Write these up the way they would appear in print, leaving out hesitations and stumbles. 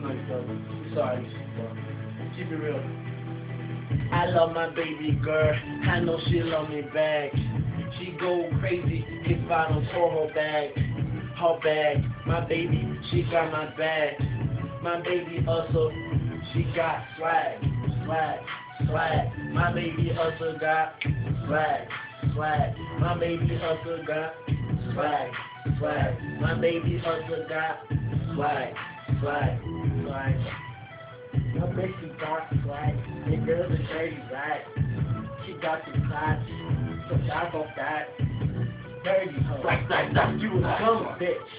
myself. Sorry, keep it real. I love my baby girl, I know she love me back. She go crazy if I don't throw her back. Her bag, my baby, she got my bag. My baby also, she got swag, swag, swag. My baby also got swag, swag. My baby also got swag, swag. My baby also got swag, swag, swag. My baby got swag. The girl's a dirty rat. She got the class, so back off that. Dirty hoe. Like, you a dumb bitch.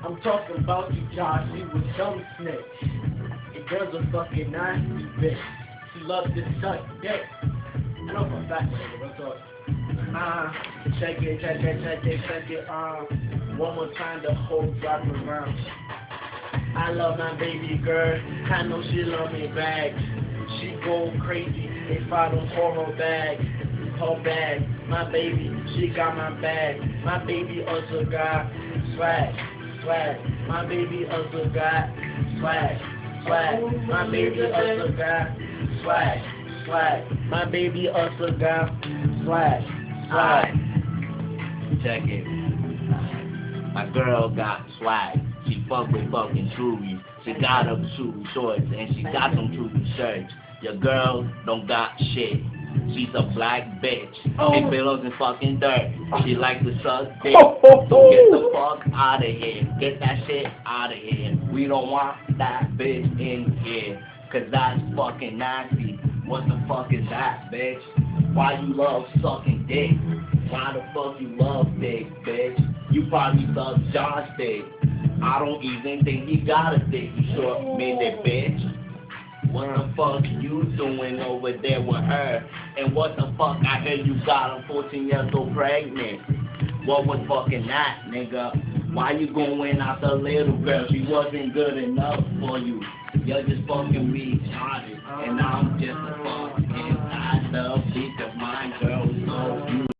I'm talking about you, Josh. You a dumb snitch. The girl's a fucking nasty bitch. She loves to suck dick. I know for a fact, nigga. Don't talk. Check it. One more time, the whole drop around. I love my baby girl. I know she love me back. She go crazy if I don't call her back. Her bag, my baby, she got my bag. My baby also got swag, swag. My baby also got swag, swag. My baby also got swag, swag. My baby also got swag, swag. Check it. My girl got swag. She fuck with fucking Truly. She got her Truly shorts and she got some Truly shirts. Your girl don't got shit. She's a black bitch. Big pillows and fucking dirt. She like to suck dick. So get the fuck out of here. Get that shit out of here. We don't want that bitch in here. Cause that's fucking nasty. What the fuck is that, bitch? Why you love sucking dick? Why the fuck you love dick, bitch? You probably suck Josh dick. I don't even think he got a dick, you short-minded bitch. What the fuck you doing over there with her? And what the fuck I heard you got her 14 years old pregnant? What was fucking that, nigga? Why you going after little girl? She wasn't good enough for you. You're just fucking retarded. And I'm just a fucking the bitch of my girl.